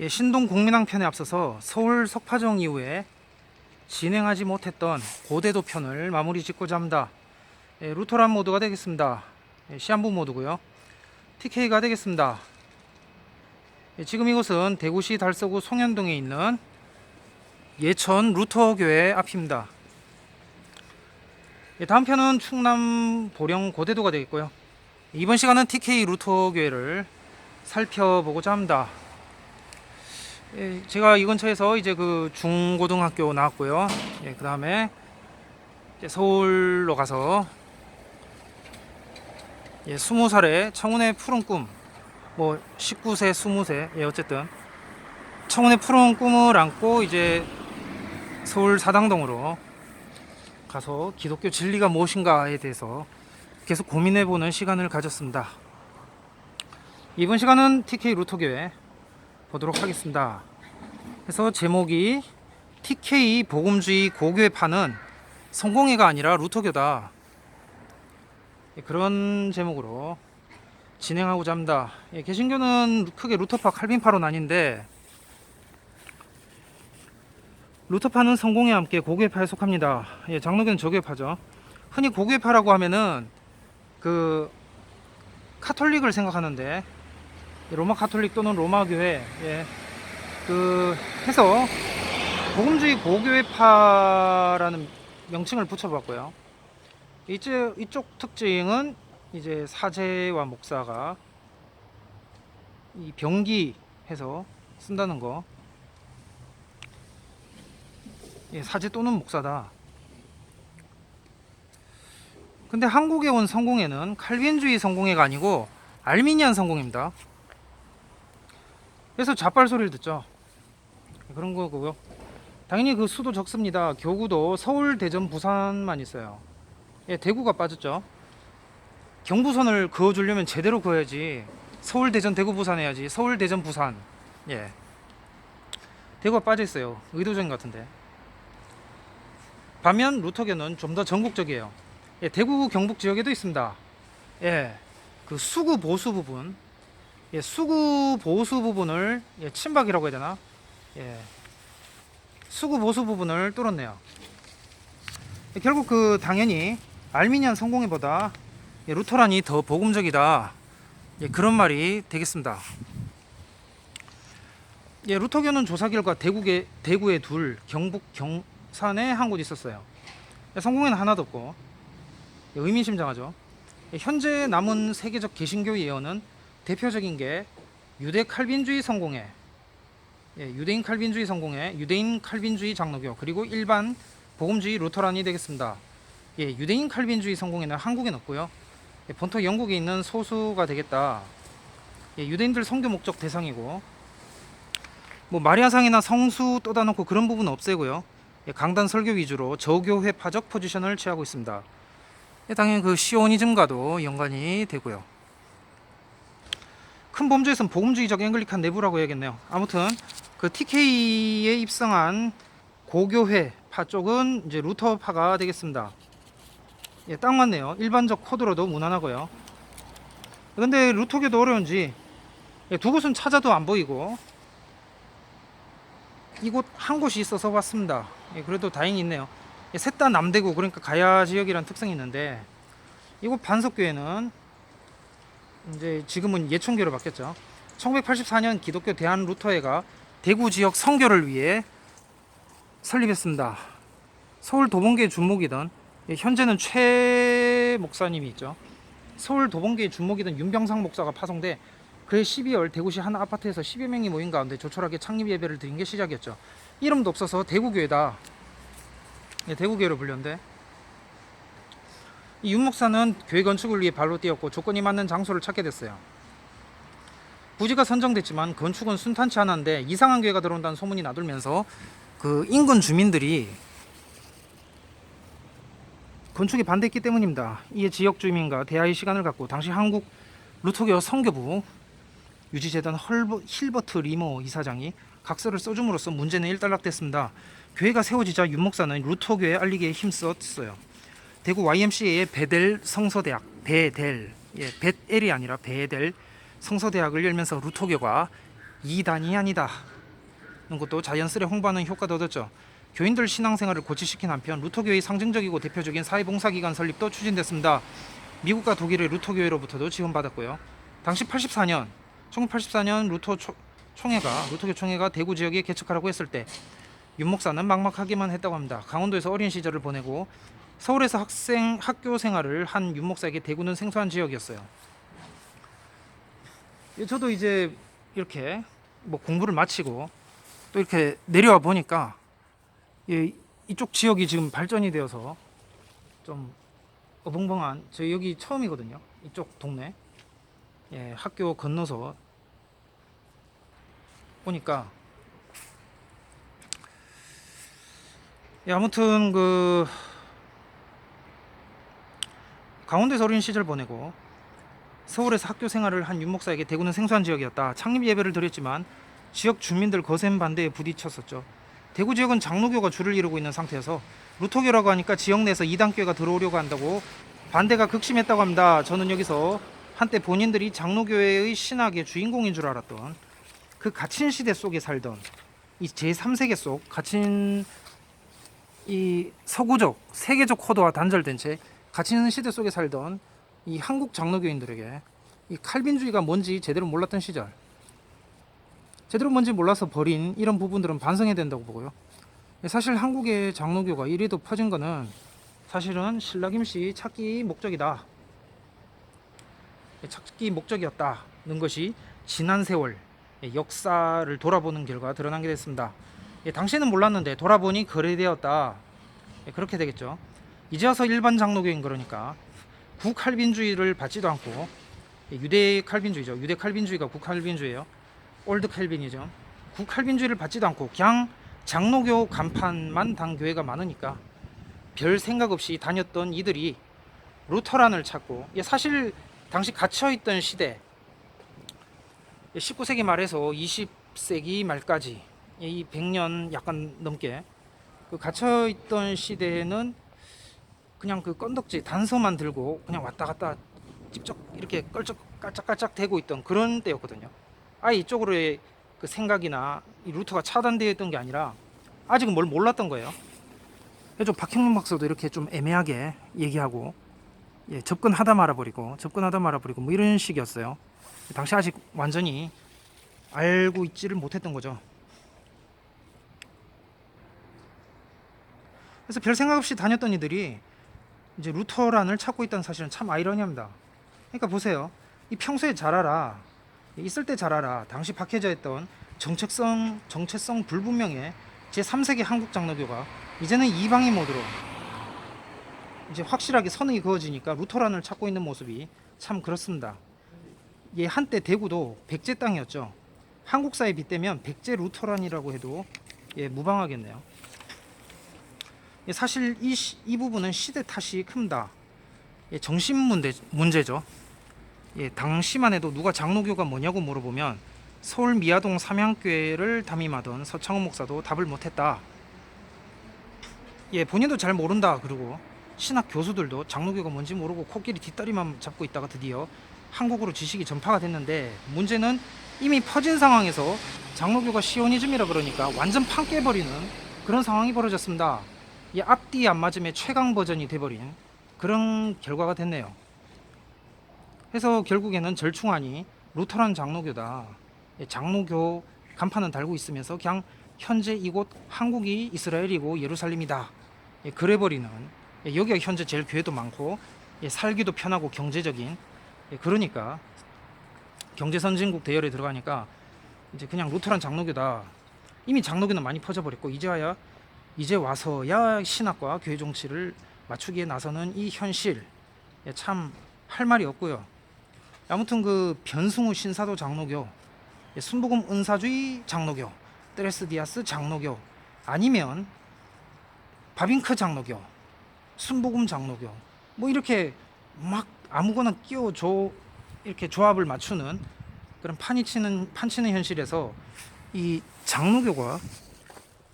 신동 국민항편에 앞서서 서울 석파정 이후에 진행하지 못했던 고대도 편을 마무리 짓고자 합니다. 루터란 모드가 되겠습니다. 시한부 모드고요. TK가 되겠습니다. 지금 이곳은 대구시 달서구 송현동에 있는 예천 루터교회 앞입니다. 다음 편은 충남 보령 고대도가 되겠고요. 이번 시간은 TK 루터교회를 살펴보고자 합니다. 제가 이 근처에서 이제 그 중고등학교 나왔고요. 그 다음에 서울로 가서 20살에 청운의 푸른 꿈, 뭐 19세, 20세, 어쨌든 청운의 푸른 꿈을 안고 이제 서울 사당동으로 가서 기독교 진리가 무엇인가에 대해서 계속 고민해보는 시간을 가졌습니다. 이번 시간은 TK 루터교회 보도록 하겠습니다. 그래서 제목이 TK 복음주의 고교회파는 성공회가 아니라 루터교다, 그런 제목으로 진행하고자 합니다. 개신교는 크게 루터파, 칼빈파로 나뉜데 루터파는 성공회와 함께 고교회파에 속합니다. 장로교는 저교회파죠. 흔히 고교회파라고 하면은 그 카톨릭을 생각하는데 로마 카톨릭 또는 로마 교회, 그 해서 복음주의 고교회파라는 명칭을 붙여봤고요. 이쪽 특징은 이제 사제와 목사가 이 병기해서 쓴다는 거. 사제 또는 목사다. 근데 한국에 온 성공회는 칼빈주의 성공회가 아니고 알미니안 성공입니다. 그래서 좌빨 소리를 듣죠. 그런 거고요. 당연히 그 수도 적습니다. 교구도 서울, 대전, 부산만 있어요. 대구가 빠졌죠. 경부선을 그어주려면 제대로 그어야지. 서울, 대전, 대구, 부산 해야지. 서울, 대전, 부산. 대구가 빠져 있어요. 의도적인 것 같은데. 반면 루터교는 좀 더 전국적이에요. 대구 경북 지역에도 있습니다. 그 수구 보수 부분, 수구 보수 부분을 친박이라고 해야 되나? 수구 보수 부분을 뚫었네요. 결국 그 당연히 알미니안 성공회보다 루터란이 더 복음적이다, 그런 말이 되겠습니다. 루터교는 조사 결과 대구에 둘, 경북 경산에 한 곳 있었어요. 성공회는 하나도 없고 의미심장하죠. 현재 남은 세계적 개신교 예언은 대표적인 게 유대 칼빈주의 성공회, 유대인 칼빈주의 성공회, 유대인 칼빈주의 장로교, 그리고 일반 복음주의 루터란이 되겠습니다. 유대인 칼빈주의 성공회는 한국엔 없고요. 본토 영국에 있는 소수가 되겠다. 유대인들 선교 목적 대상이고, 뭐 마리아상이나 성수 떠다 놓고 그런 부분은 없애고요. 강단 설교 위주로 저교회파적 포지션을 취하고 있습니다. 당연히 그 시오니즘과도 연관이 되고요. 큰 범주에서는 복음주의적 앵글리칸 내부라고 해야겠네요. 아무튼 그 TK에 입성한 고교회파 쪽은 이제 루터파가 되겠습니다. 딱 맞네요. 일반적 코드로도 무난하고요. 근데 루터교도 어려운지 두 곳은 찾아도 안 보이고 이곳 한 곳이 있어서 왔습니다. 그래도 다행히 있네요. 셋 다 남대구, 그러니까 가야 지역이라는 특성이 있는데, 이곳 반석교회는 이제 지금은 예천교로 바뀌었죠. 1984년 기독교 대한 루터회가 대구 지역 선교를 위해 설립했습니다. 서울 도봉교의 준목이던, 현재는 최 목사님이 있죠. 서울 도봉교의 준목이던 윤병상 목사가 파송돼 그해 12월 대구시 한 아파트에서 10여 명이 모인 가운데 조촐하게 창립 예배를 드린 게 시작이었죠. 이름도 없어서 대구교회다, 대구교회로 불렸는데, 이 윤 목사는 교회 건축을 위해 발로 뛰었고 조건이 맞는 장소를 찾게 됐어요. 부지가 선정됐지만 건축은 순탄치 않았는데 이상한 교회가 들어온다는 소문이 나돌면서 그 인근 주민들이 건축에 반대했기 때문입니다. 이에 지역 주민과 대화의 시간을 갖고 당시 한국 루터교 선교부 유지재단 힐버트 리머 이사장이 각서를 써줌으로써 문제는 일단락됐습니다. 교회가 세워지자 윤 목사는 루터교에 알리기에 힘썼어요. 대구 YMCA의 베델 성서대학, 베델이 아니라 베델 성서대학을 열면서 루터교가 이단이 아니다 는 것도 자연스레 홍보하는 효과도 얻었죠. 교인들 신앙생활을 고취시킨 한편 루터교의 상징적이고 대표적인 사회봉사기관 설립도 추진됐습니다. 미국과 독일의 루터교회로부터도 지원받았고요. 당시 1984년 루터교 총회가 대구 지역에 개척하라고 했을 때 윤 목사는 막막하기만 했다고 합니다. 강원도에서 어린 시절을 보내고 서울에서 학교 생활을 한 윤 목사에게 대구는 생소한 지역이었어요. 저도 이제 이렇게 뭐 공부를 마치고 또 이렇게 내려와 보니까 이쪽 지역이 지금 발전이 되어서 좀 어벙벙한, 저희 여기 처음이거든요. 이쪽 동네 학교 건너서 보니까 아무튼 그 강원도에서 어린 시절 보내고 서울에서 학교 생활을 한 윤 목사에게 대구는 생소한 지역이었다. 창립 예배를 드렸지만 지역 주민들 거센 반대에 부딪혔었죠. 대구 지역은 장로교가 주를 이루고 있는 상태여서 루터교라고 하니까 지역 내에서 이단교회가 들어오려고 한다고 반대가 극심했다고 합니다. 저는 여기서 한때 본인들이 장로교회의 신학의 주인공인 줄 알았던 그 갇힌 시대 속에 살던 이 제3세계 속 갇힌 이 서구적 세계적 코드와 단절된 채 갇힌 시대 속에 살던 이 한국 장로교인들에게 이 칼빈주의가 뭔지 제대로 몰랐던 시절, 제대로 뭔지 몰라서 버린 이런 부분들은 반성해야 된다고 보고요. 사실 한국의 장로교가 이리도 퍼진 거는 사실은 신라김씨 찾기 목적이었다는 것이 지난 세월 역사를 돌아보는 결과 드러난 게 됐습니다. 당시에는 몰랐는데 돌아보니 그래되었다. 그렇게 되겠죠. 이제 와서 일반 장로교인 그러니까 구칼빈주의를 받지도 않고 유대 칼빈주의죠. 유대 칼빈주의가 구칼빈주의예요. 올드 칼빈이죠. 구칼빈주의를 받지도 않고 그냥 장로교 간판만 단 교회가 많으니까 별 생각 없이 다녔던 이들이 루터란을 찾고, 사실 당시 갇혀있던 시대 19세기 말에서 20세기 말까지 이 100년 약간 넘게 그 갇혀있던 시대에는 그냥 그 건덕지 단서만 들고 그냥 왔다 갔다 직접 이렇게 깔짝깔짝 대고 있던 그런 때였거든요. 아예 이쪽으로의 그 생각이나 이 루터가 차단되어 있던 게 아니라 아직은 뭘 몰랐던 거예요. 그래서 박형문 박사도 이렇게 좀 애매하게 얘기하고 접근하다 말아버리고 뭐 이런 식이었어요. 당시 아직 완전히 알고 있지를 못했던 거죠. 그래서 별 생각 없이 다녔던 이들이 이제 루터란을 찾고 있다는 사실은 참 아이러니합니다. 그러니까 보세요. 이 평소에 잘 알아, 있을 때 잘 알아. 당시 박해져 있던 정체성 불분명의 제3세기 한국 장로교가 이제는 이방인 모드로 이제 확실하게 선이 그어지니까 루터란을 찾고 있는 모습이 참 그렇습니다. 한때 대구도 백제 땅이었죠. 한국사에 빗대면 백제 루터란이라고 해도 무방하겠네요. 사실 이 부분은 시대 탓이 큽니다. 정신 문제죠. 당시만 해도 누가 장로교가 뭐냐고 물어보면 서울 미아동 삼양교회를 담임하던 서창훈 목사도 답을 못했다. 본인도 잘 모른다. 그리고 신학 교수들도 장로교가 뭔지 모르고 코끼리 뒷다리만 잡고 있다가 드디어 한국으로 지식이 전파가 됐는데, 문제는 이미 퍼진 상황에서 장로교가 시오니즘이라 그러니까 완전 판 깨버리는 그런 상황이 벌어졌습니다. 앞뒤 안 맞음의 최강 버전이 돼버린 그런 결과가 됐네요. 그래서 결국에는 절충안이 루터란 장로교다. 장로교 간판은 달고 있으면서 그냥 현재 이곳 한국이 이스라엘이고 예루살렘이다. 그래버리는, 여기가 현재 제일 교회도 많고 살기도 편하고 경제적인, 그러니까 경제선진국 대열에 들어가니까 이제 그냥 루터란 장로교다. 이미 장로교는 많이 퍼져버렸고 이제 와서야 신학과 교회 정치를 맞추기에 나서는 이 현실, 참 할 말이 없고요. 아무튼 그 변승우 신사도 장로교, 순복음 은사주의 장로교, 드레스디아스 장로교, 아니면 바빙크 장로교, 순복음 장로교, 뭐 이렇게 막 아무거나 끼워줘 이렇게 조합을 맞추는 그런 판치는 현실에서 이 장로교가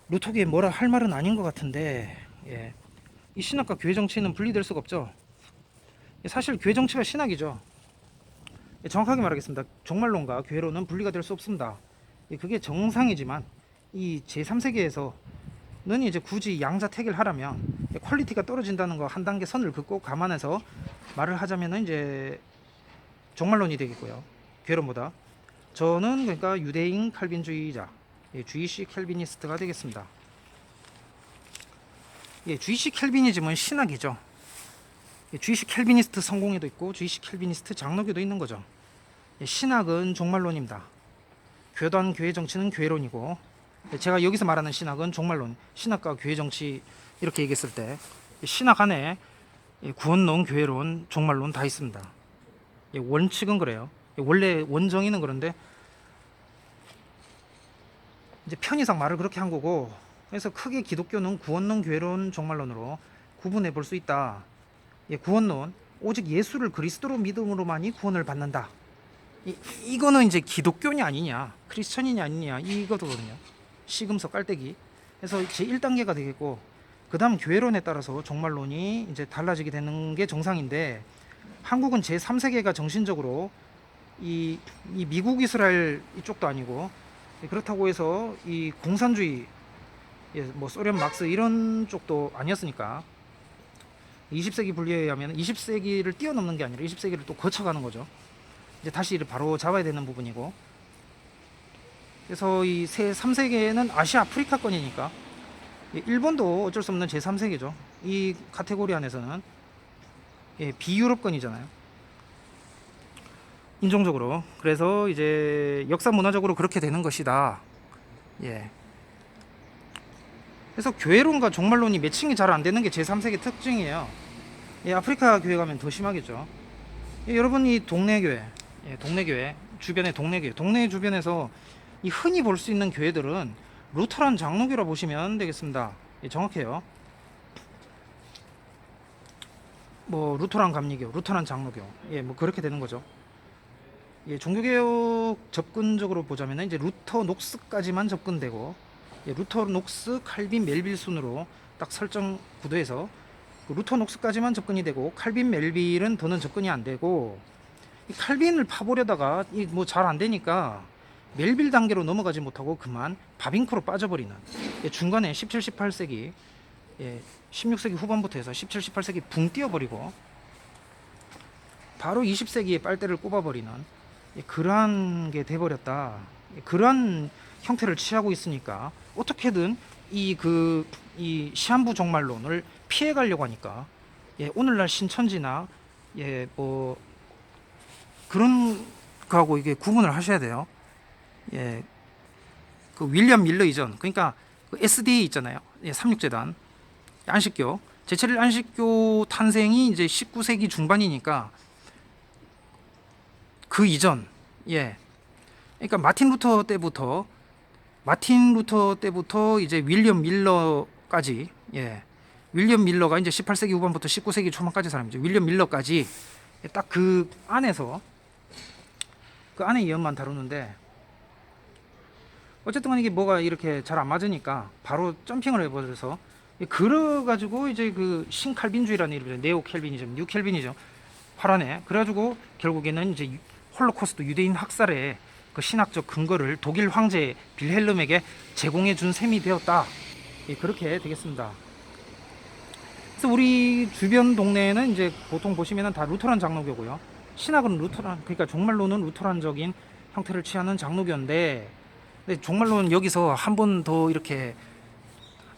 루터교에 뭐라 할 말은 아닌 것 같은데, 이 신학과 교회 정치는 분리될 수가 없죠. 사실 교회 정치가 신학이죠. 정확하게 말하겠습니다. 종말론과 교회론은 분리가 될 수 없습니다. 그게 정상이지만 이 제3세계에서는 이제 굳이 양자택일 하려면 퀄리티가 떨어진다는 거 한 단계 선을 긋고 감안해서 말을 하자면은 이제 종말론이 되겠고요. 괴론보다. 저는 그러니까 유대인 칼빈주의자, 주이시 캘비니스트가 되겠습니다. 주이시 캘비니즘은 신학이죠. 주이시 캘비니스트 성공회도 있고 주이시 캘비니스트 장로교도 있는 거죠. 신학은 종말론입니다. 교단 교회 정치는 교회론이고, 제가 여기서 말하는 신학은 종말론, 신학과 교회 정치 이렇게 얘기했을 때 신학 안에 구원론, 교회론, 종말론 다 있습니다. 원칙은 그래요. 원래 원정의는 그런데 이제 편의상 말을 그렇게 한 거고, 그래서 크게 기독교는 구원론, 교회론, 종말론으로 구분해 볼 수 있다. 구원론, 오직 예수를 그리스도로 믿음으로만이 구원을 받는다. 이거는 이제 기독교냐 아니냐, 크리스천이냐 아니냐 이거거든요. 시금석 깔때기. 그래서 제 1단계가 되겠고, 그 다음 교회론에 따라서 종말론이 이제 달라지게 되는 게 정상인데, 한국은 제3세계가 정신적으로 이 미국 이스라엘 이쪽도 아니고, 그렇다고 해서 이 공산주의, 뭐 소련 막스 이런 쪽도 아니었으니까 20세기 분류에 의하면 20세기를 뛰어넘는 게 아니라 20세기를 또 거쳐가는 거죠. 이제 다시 바로 잡아야 되는 부분이고, 그래서 이 3세계는 아시아 아프리카권이니까 일본도 어쩔 수 없는 제3세계죠. 이 카테고리 안에서는 비유럽권이잖아요. 인종적으로. 그래서 이제 역사 문화적으로 그렇게 되는 것이다. 그래서 교회론과 종말론이 매칭이 잘 안 되는 게 제3세계 특징이에요. 아프리카 교회 가면 더 심하겠죠. 여러분 이 동네 교회, 동네 교회 주변에 동네 교회, 동네 주변에서 이 흔히 볼 수 있는 교회들은 루터란 장로교라 보시면 되겠습니다. 정확해요. 뭐 루터란 감리교, 루터란 장로교, 뭐 그렇게 되는 거죠. 종교개혁 접근적으로 보자면 이제 루터 녹스까지만 접근되고, 루터 녹스 칼빈 멜빌 순으로 딱 설정 구도에서 루터 녹스까지만 접근이 되고, 칼빈 멜빌은 더는 접근이 안 되고, 이 칼빈을 파보려다가 뭐 잘 안 되니까 멜빌 단계로 넘어가지 못하고 그만 바빙크로 빠져버리는, 중간에 17, 18세기 16세기 후반부터 해서 17, 18세기 붕 뛰어버리고 바로 20세기에 빨대를 꼽아버리는 그러한 게 돼버렸다. 그러한 형태를 취하고 있으니까 어떻게든 이 시한부 종말론을 피해가려고 하니까, 오늘날 신천지나 뭐 그런 거하고 이게 구분을 하셔야 돼요. 그 윌리엄 밀러 이전, 그러니까 그 SDA 있잖아요. 36재단 안식교, 제7일 안식교 탄생이 이제 19세기 중반이니까 그 이전, 그러니까 마틴 루터 때부터 이제 윌리엄 밀러까지, 윌리엄 밀러가 이제 18세기 후반부터 19세기 초반까지 사람이죠. 윌리엄 밀러까지 딱 그 안에서 그 안에 예언만 다루는데, 어쨌든 이게 뭐가 이렇게 잘 안 맞으니까 바로 점핑을 해버려서 그래가지고 이제 그 신칼빈주의라는 이름이죠. 네오 캘비니즘, 뉴 캘비니즘 화란해. 그래가지고 결국에는 이제 홀로코스트 유대인 학살의 그 신학적 근거를 독일 황제 빌헬름에게 제공해 준 셈이 되었다. 그렇게 되겠습니다. 그래서 우리 주변 동네에는 이제 보통 보시면은 다 루터란 장로교고요. 신학은 루터란, 그러니까 종말론은 루터란적인 형태를 취하는 장로교인데, 근데 종말론은 여기서 한 번 더 이렇게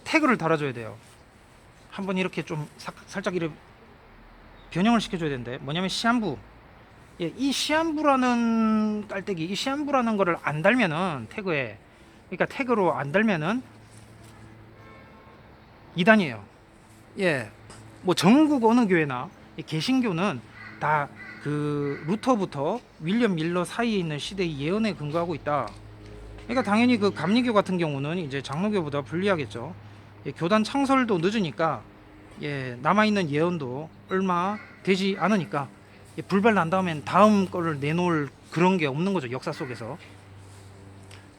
태그를 달아줘야 돼요. 한 번 이렇게 좀 살짝 이렇게 변형을 시켜줘야 되는데, 뭐냐면 시한부. 이 시한부라는 깔때기, 이 시한부라는 거를 안 달면은 태그에, 그러니까 태그로 안 달면은 이단이에요. 뭐 전국 어느 교회나 개신교는 다 그 루터부터 윌리엄 밀러 사이에 있는 시대의 예언에 근거하고 있다. 그러니까 당연히 그 감리교 같은 경우는 이제 장로교보다 불리하겠죠. 교단 창설도 늦으니까, 남아있는 예언도 얼마 되지 않으니까, 불발 난 다음엔 다음 거를 내놓을 그런 게 없는 거죠. 역사 속에서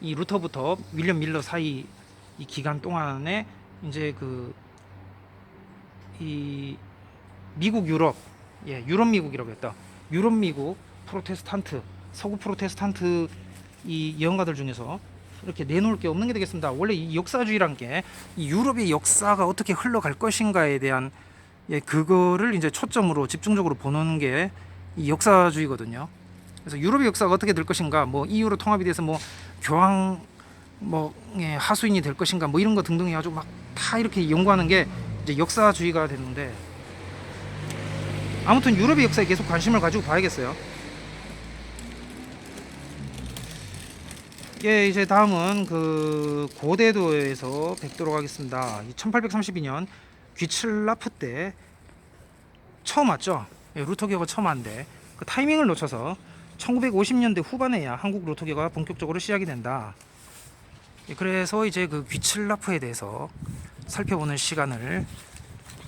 이 루터부터 윌리엄 밀러 사이 이 기간 동안에 이제 이 미국 유럽, 유럽 미국이라고 했다. 유럽 미국 프로테스탄트, 서구 프로테스탄트 이 예언가들 중에서 이렇게 내놓을 게 없는 게 되겠습니다. 원래 이 역사주의란 게 이 유럽의 역사가 어떻게 흘러갈 것인가에 대한 그거를 이제 초점으로 집중적으로 보는 게 이 역사주의거든요. 그래서 유럽의 역사가 어떻게 될 것인가, 뭐 EU로 통합이 돼서 뭐 교황 뭐 하수인이 될 것인가, 뭐 이런 거 등등 해가지고 막 다 이렇게 연구하는 게 이제 역사주의가 되는데, 아무튼 유럽의 역사에 계속 관심을 가지고 봐야겠어요. 예, 이제 다음은 그 고대도에서 뵙도록 하겠습니다. 1832년 귀칠라프 때 처음 왔죠. 예, 루터교가 처음 왔는데 그 타이밍을 놓쳐서 1950년대 후반에야 한국 루터교가 본격적으로 시작이 된다. 예, 그래서 이제 그 귀칠라프에 대해서 살펴보는 시간을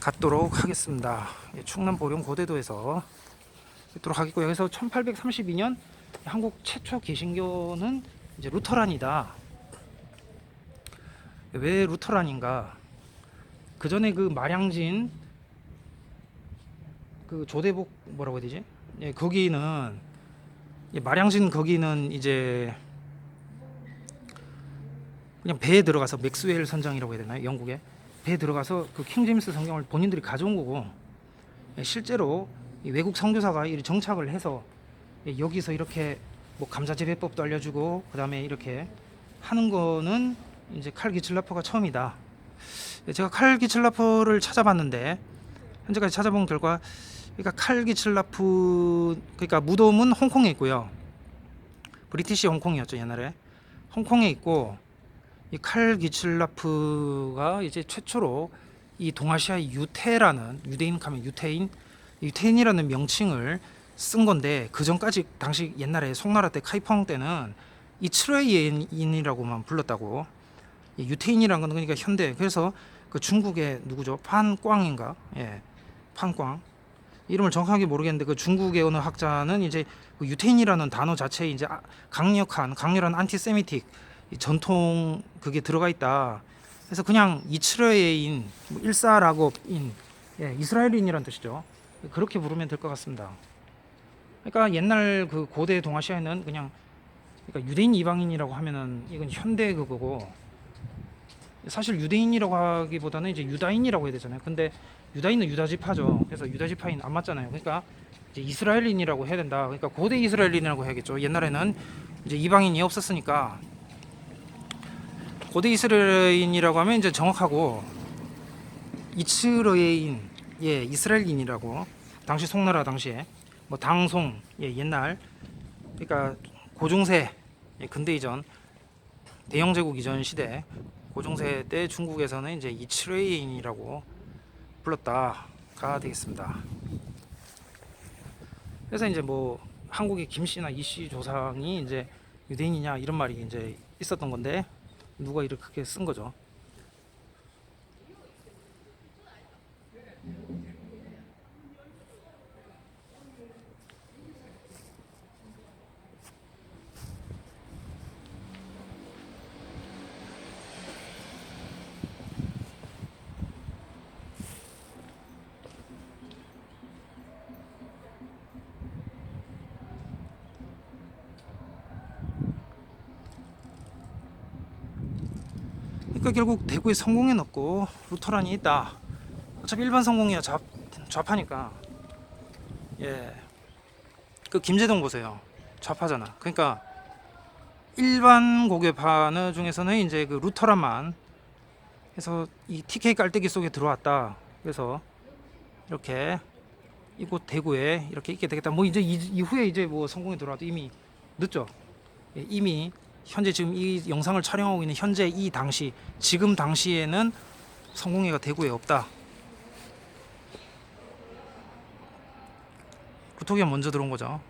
갖도록 하겠습니다. 예, 충남 보령 고대도에서 뵙도록 하겠고요. 그래서 1832년 한국 최초 개신교는 이제 루터란이다. 왜 루터란인가? 그 전에 그 마량진 그 조대복 뭐라고 해야 되지? 예, 거기는 마량진 거기는 이제 그냥 배에 들어가서 맥스웰 선장이라고 해야 되나요? 영국에 배에 들어가서 그 킹제임스 성경을 본인들이 가져온 거고, 예, 실제로 외국 선교사가 정착을 해서 여기서 이렇게 뭐 감자재배법도 알려주고 그 다음에 이렇게 하는 거는 이제 칼 기칠라퍼가 처음이다. 제가 칼 기칠라퍼를 찾아봤는데 현재까지 찾아본 결과, 그러니까 칼 기칠라프 그러니까 무덤은 홍콩에 있고요. 브리티시 홍콩이었죠 옛날에. 홍콩에 있고, 이 칼 기칠라프가 이제 최초로 이 동아시아의 유태라는, 유대인 하면 유태인이라는 명칭을 쓴 건데, 그 전까지 당시 옛날에 송나라 때 카이펑 때는 이스라엘인이라고만 불렀다고. 유태인이라는 건 그러니까 현대. 그래서 그 중국의 누구죠? 판꽝인가? 예, 판꽝. 이름을 정확하게 모르겠는데 그 중국의 어느 학자는 이제 그 유태인이라는 단어 자체에 이제 강렬한 안티세미틱 전통 그게 들어가 있다. 그래서 그냥 이스라엘인, 일사락업인, 예, 이스라엘인이란 뜻이죠. 그렇게 부르면 될 것 같습니다. 그러니까 옛날 그 고대 동아시아에는 그냥, 그러니까 유대인 이방인이라고 하면은 이건 현대 그거고, 사실 유대인이라고 하기보다는 이제 유다인이라고 해야 되잖아요. 근데 유다인은 유다지파죠. 그래서 유다지파인 안 맞잖아요. 그러니까 이제 이스라엘인이라고 해야 된다. 그러니까 고대 이스라엘인이라고 해야겠죠. 옛날에는 이제 이방인이 없었으니까 고대 이스라엘인이라고 하면 이제 정확하고, 이스라엘인, 예, 이스라엘인이라고. 당시 송나라 당시에 뭐 당송, 예, 옛날 그러니까 고종세, 예, 근대 이전 대영 제국 이전 시대 고종세 때 중국에서는 이제 이스라엘인이라고 불렀다가 되겠습니다. 그래서 이제 뭐 한국의 김씨나 이씨 조상이 이제 유대인이냐 이런 말이 이제 있었던 건데, 누가 이렇게 쓴 거죠. 그러니까 결국 대구에 성공해 넣고 루터란이 있다. 어차피 일반 성공이야 좌파니까. 예, 그 김제동 보세요. 좌파잖아. 그러니까 일반 고교파 중에서는 이제 그 루터란만 해서 이 TK 깔때기 속에 들어왔다. 그래서 이렇게 이곳 대구에 이렇게 있게 되겠다. 뭐 이제 이후에 이제 뭐 성공이 들어와도 이미 늦죠. 예, 이미 현재 지금 이 영상을 촬영하고 있는 현재 이 당시, 지금 당시에는 성공회가 대구에 없다. 루터교가 먼저 들어온 거죠.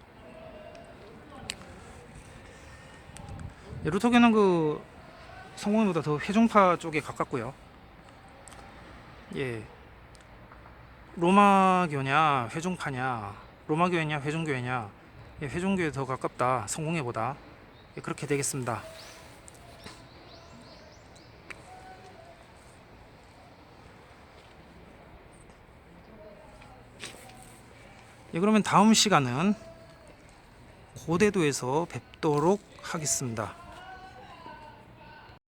예, 루터교는 그 성공회보다 더 회종파 쪽에 가깝고요. 예, 로마교냐 회종파냐, 로마교회냐 회종교회냐, 예, 회종교에 더 가깝다 성공회보다. 예, 그렇게 되겠습니다. 예, 그러면 다음 시간은 고대도에서 뵙도록 하겠습니다.